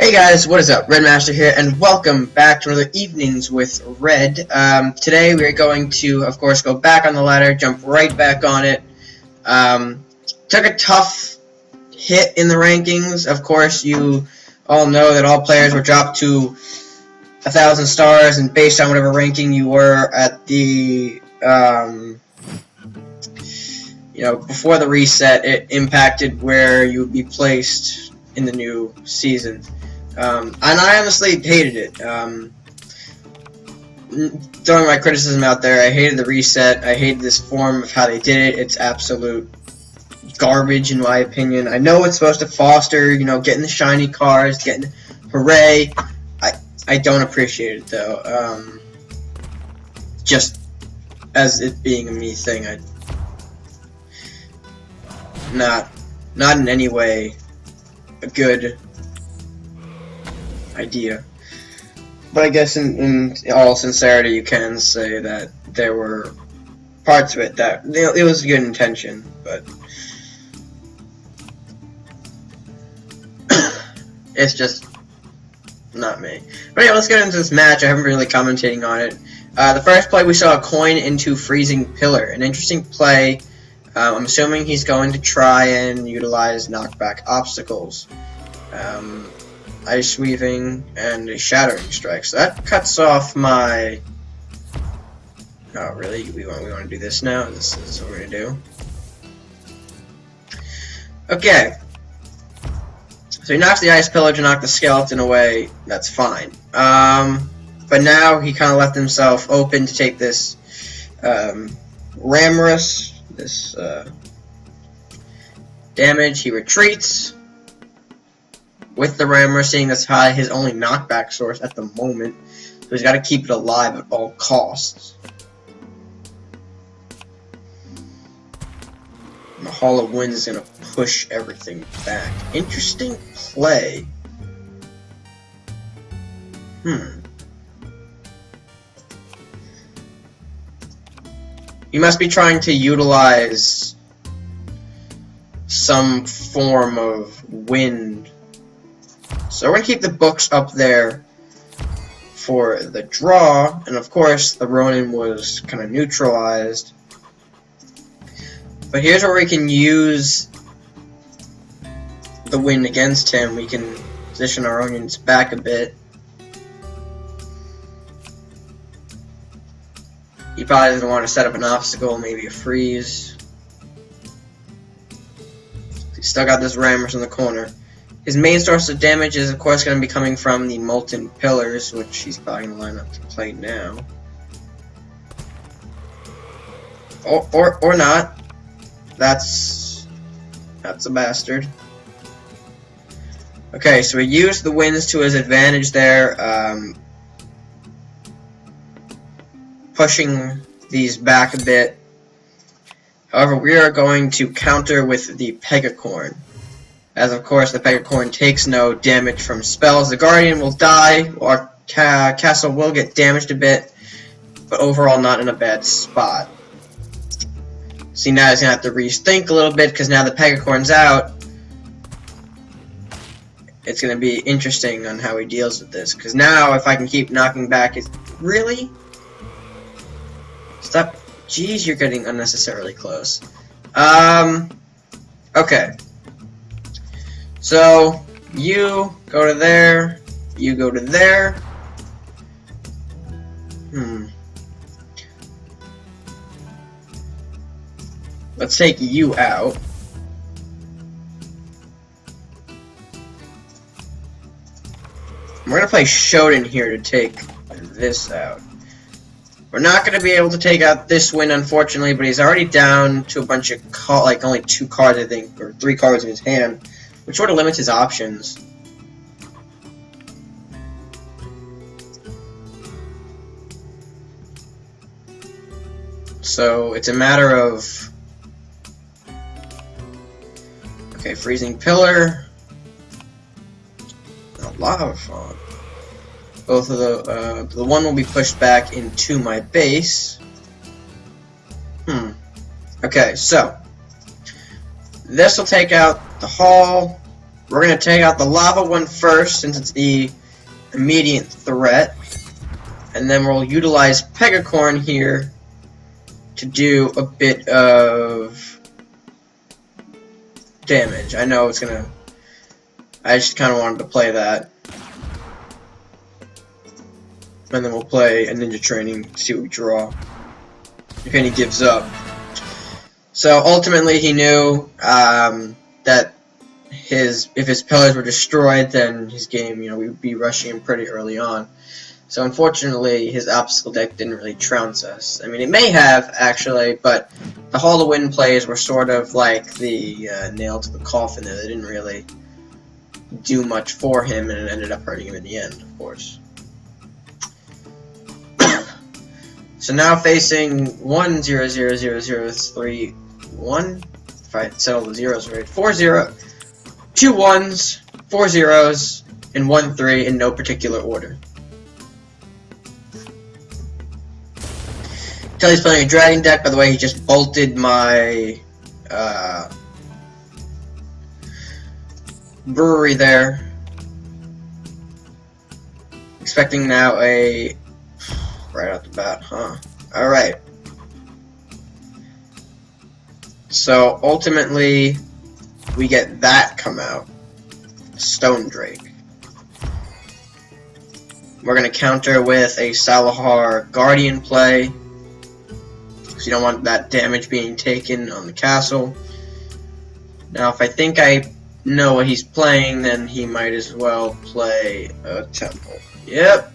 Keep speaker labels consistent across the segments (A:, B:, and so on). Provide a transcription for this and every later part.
A: Hey guys, what is up? Redmaster here, and welcome back to another Evenings with Red. Today we are going to, of course, go back on the ladder, jump right back on it. Took a tough hit in the rankings. Of course, you all know that all players were dropped to 1,000 stars, and based on whatever ranking you were at the, before the reset, it impacted where you would be placed in the new season. And I honestly hated it. Throwing my criticism out there, I hated the reset. I hated this form of how they did it. It's absolute garbage, in my opinion. I know it's supposed to foster, getting the shiny cars, getting hooray. I don't appreciate it, though. Just as it being a me thing, not in any way a good idea. But I guess in all sincerity you can say that there were parts of it that it was a good intention, but it's just not me. But anyway, let's get into this match. I haven't really commentating on it. The first play we saw a coin into Freezing Pillar. An interesting play. I'm assuming he's going to try and utilize knockback obstacles. Ice Weaving and a Shattering Strike. So that cuts off my... Oh, really? We want to do this now? This is what we're going to do? Okay. So he knocks the Ice Pillar to knock the Skeleton away. That's fine. But now he kind of left himself open to take this Ramorous, this damage. He retreats with the Rammer, seeing that's his only knockback source at the moment, so he's got to keep it alive at all costs. And the Hall of Winds is going to push everything back. Interesting play. You must be trying to utilize some form of wind. So we're going to keep the books up there for the draw, and of course the Ronin was kind of neutralized. But here's where we can use the wind against him. We can position our onions back a bit. He probably doesn't want to set up an obstacle, maybe a freeze. He's still got this Ramorous in the corner. His main source of damage is, of course, going to be coming from the Molten Pillars, which he's probably going to line up to play now. Or not. That's a bastard. Okay, so he used the winds to his advantage there, pushing these back a bit. However, we are going to counter with the Pegacorn. As of course the Pegacorn takes no damage from spells. The Guardian will die, or castle will get damaged a bit, but overall not in a bad spot. See, now he's going to have to rethink a little bit, because now the Pegacorn's out. It's going to be interesting on how he deals with this, because now if I can keep knocking back his... Really? Stop. Jeez, you're getting unnecessarily close. Okay. So, you go to there, you go to there. Let's take you out. We're going to play Shoten here to take this out. We're not going to be able to take out this win, unfortunately, but he's already down to a bunch of, only 2 cards, I think, or 3 cards in his hand, which sort of limits his options. So it's a matter of... Okay, Freezing Pillar. A Lava Font. Both of the one will be pushed back into my base. Okay, so this will take out the Hall. We're going to take out the lava one first, since it's the immediate threat. And then we'll utilize Pegacorn here to do a bit of damage. I know it's going to... I just kind of wanted to play that. And then we'll play a ninja training, see what we draw. If any gives up. So ultimately he knew that if his pillars were destroyed, then his game, we would be rushing him pretty early on. So unfortunately his obstacle deck didn't really trounce us. I mean, it may have, actually, but the Hall of Wind plays were sort of like the nail to the coffin there. They didn't really do much for him, and it ended up hurting him in the end, of course. So now facing 1 0 0 0 0 3 1. If I settle the zeros right, 4 0, 2 1s, 4 zeros, and 1 3 in no particular order. Kelly's playing a dragon deck. By the way, he just bolted my brewery there. Expecting now a right out the bat, huh? Alright. So ultimately we get that come out. Stone Drake. We're gonna counter with a Salahar Guardian play, because you don't want that damage being taken on the castle. Now if I think I know what he's playing, then he might as well play a temple. Yep.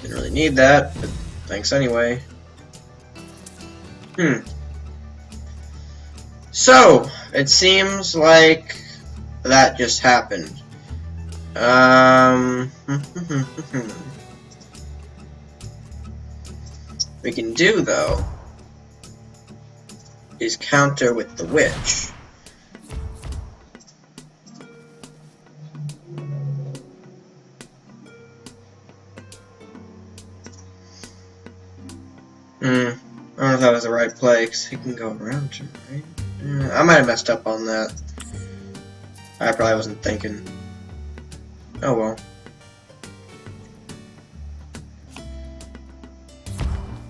A: Didn't really need that, but thanks anyway. So, it seems like that just happened. We can do, though, is counter with the witch. I don't know if that was the right play, because he can go around him, right? I might have messed up on that. I probably wasn't thinking. Oh well.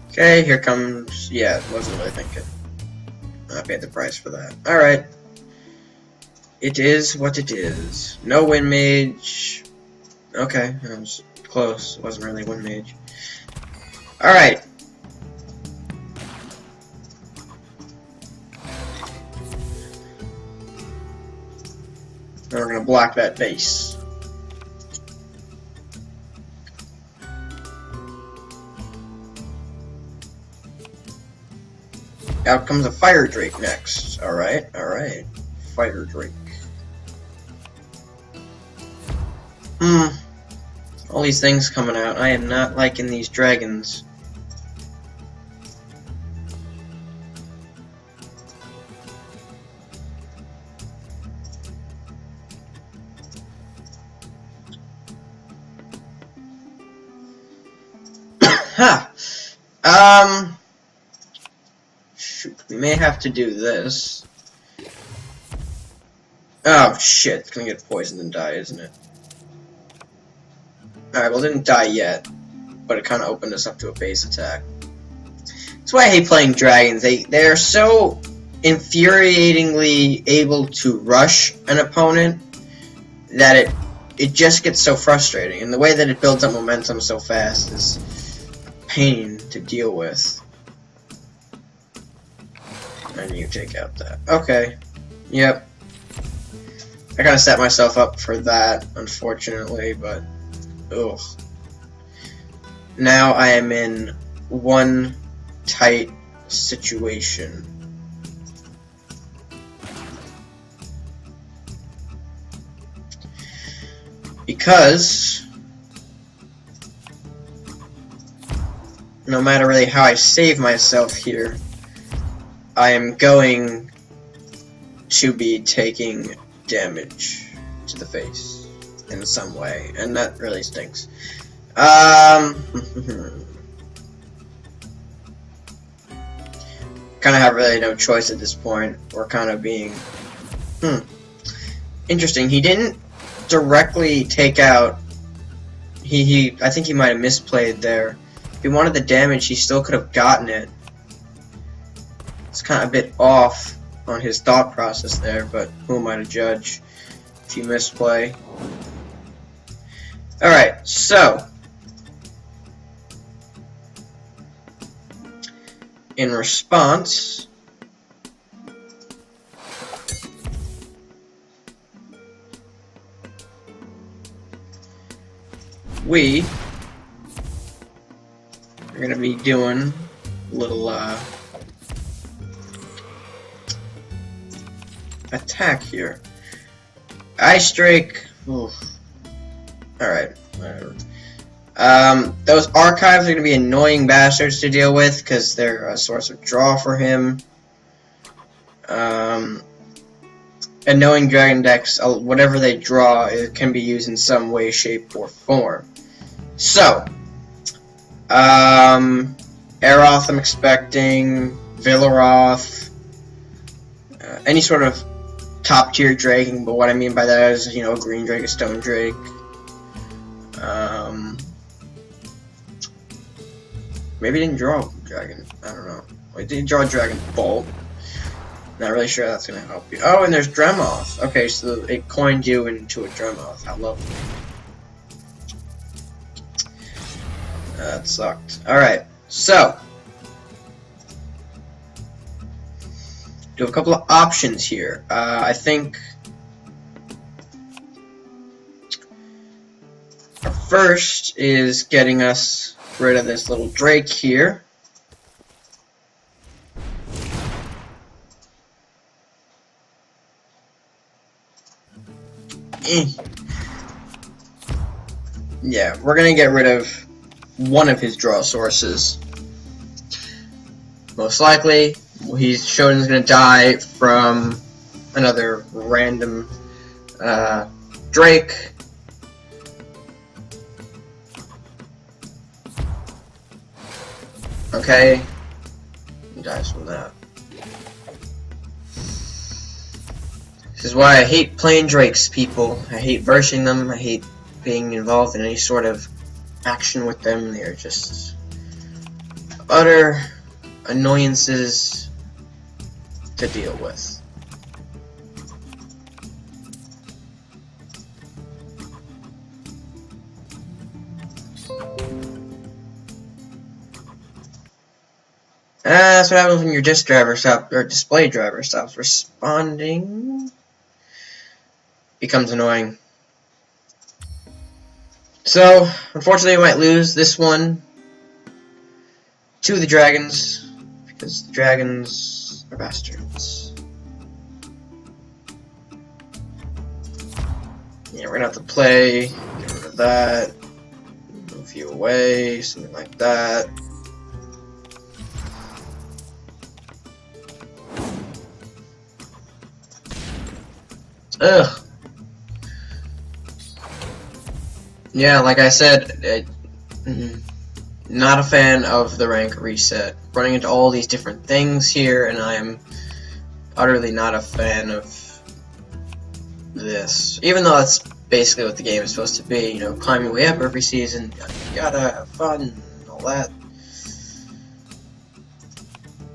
A: Okay, here comes... Yeah, wasn't really thinking. I paid the price for that. Alright. It is what it is. No Wind Mage. Okay, that was close. It wasn't really Wind Mage. Alright. Now we're going to block that base. Out comes a Fire Drake next. Alright, alright. Fire Drake. All these things coming out. I am not liking these dragons. Shoot, we may have to do this. Oh shit, it's gonna get poisoned and die, isn't it? Alright, well it didn't die yet, but it kinda opened us up to a base attack. That's why I hate playing dragons. They're so infuriatingly able to rush an opponent that it just gets so frustrating, and the way that it builds up momentum so fast is a pain to deal with. And you take out that. Okay. Yep. I gotta set myself up for that, unfortunately, but... Ugh. Now I am in one tight situation. Because... no matter really how I save myself here, I am going to be taking damage to the face in some way, and that really stinks. kind of have really no choice at this point. We're kind of being interesting. He didn't directly take out. I think he might have misplayed there. If he wanted the damage, he still could have gotten it. It's kind of a bit off on his thought process there, but who am I to judge if you misplay? Alright, so in response, we are going to be doing a little attack here. Ice Drake. Oof. Alright, whatever. Those archives are going to be annoying bastards to deal with because they're a source of draw for him. And knowing Dragon decks, whatever they draw, it can be used in some way, shape, or form. So, Aeroth I'm expecting, Villaroth, any sort of top tier draking, but what I mean by that is, you know, a green drake, a stone drake. Maybe he didn't draw a dragon, I don't know. Wait, did he draw a Dragon Bolt? Not really sure that's gonna help you. Oh, and there's Dremoth. Okay, so it coined you into a Dremoth. How lovely. That sucked. Alright, so do have a couple of options here. I think our first is getting us rid of this little Drake here. Yeah, we're gonna get rid of one of his draw sources. Most likely, he's shown he's gonna die from another random Drake. Okay, he dies from that. This is why I hate playing Drakes, people. I hate versing them. I hate being involved in any sort of action with them. They're just utter annoyances to deal with. That's what happens when your disk driver stops, or display driver stops responding. Becomes annoying. So, unfortunately, we might lose this one to the dragons, because the dragons are bastards. Yeah, we're gonna have to play, get rid of that, move you away, something like that. Ugh. Yeah, like I said, not a fan of the rank reset. Running into all these different things here, and I am utterly not a fan of this. Even though that's basically what the game is supposed to be, you know, climb your way up every season, you gotta have fun and all that.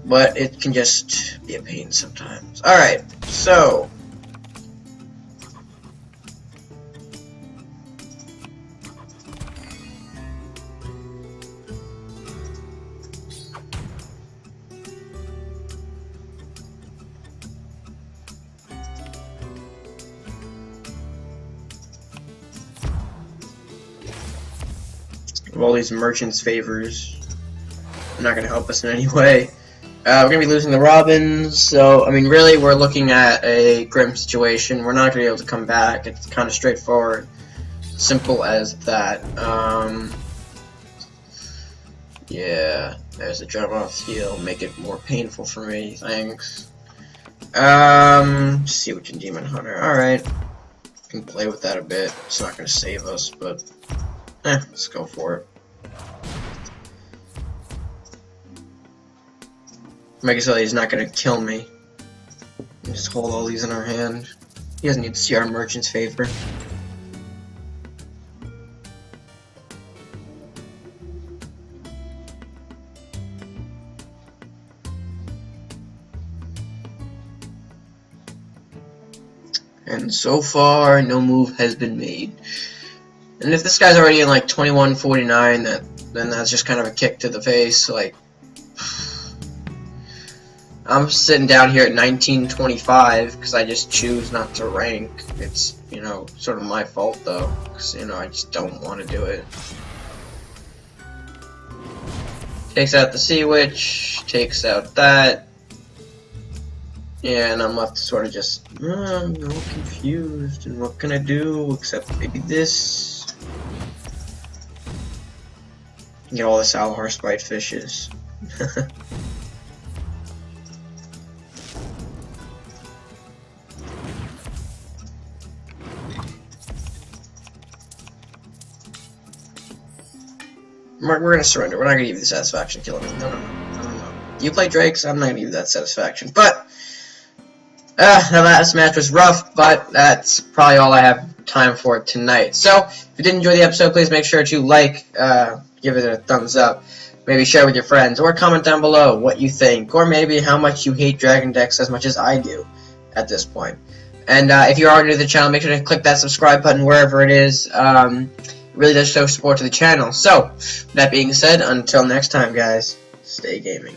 A: But it can just be a pain sometimes. Alright, so all these merchants' favors are not going to help us in any way. We're going to be losing the Robins, so, I mean, really, we're looking at a grim situation. We're not going to be able to come back. It's kind of straightforward. Simple as that. Yeah, there's a Dremoth heal. Make it more painful for me, thanks. Sea Witch and Demon Hunter. Alright. Can play with that a bit. It's not going to save us, but let's go for it. Megazilla is not gonna kill me. Just hold all these in our hand. He doesn't need to see our merchant's favor. And so far, no move has been made. And if this guy's already in like 2149, then that's just kind of a kick to the face. Like, I'm sitting down here at 1925 because I just choose not to rank. It's, you know, sort of my fault though, because, you know, I just don't want to do it. Takes out the Sea Witch, takes out that. Yeah, and I'm left to sort of just, I'm all confused, and what can I do except maybe this? Get all the Salahar Sprite fishes. We're gonna surrender. We're not gonna give you the satisfaction killing me. No. You play Drakes, I'm not gonna give you that satisfaction. But the last match was rough, but that's probably all I have time for tonight. So, if you did enjoy the episode, please make sure to like, give it a thumbs up, maybe share with your friends, or comment down below what you think, or maybe how much you hate Dragon Decks as much as I do at this point. And if you are new to the channel, make sure to click that subscribe button wherever it is. It really does show support to the channel. So, that being said, until next time, guys, stay gaming.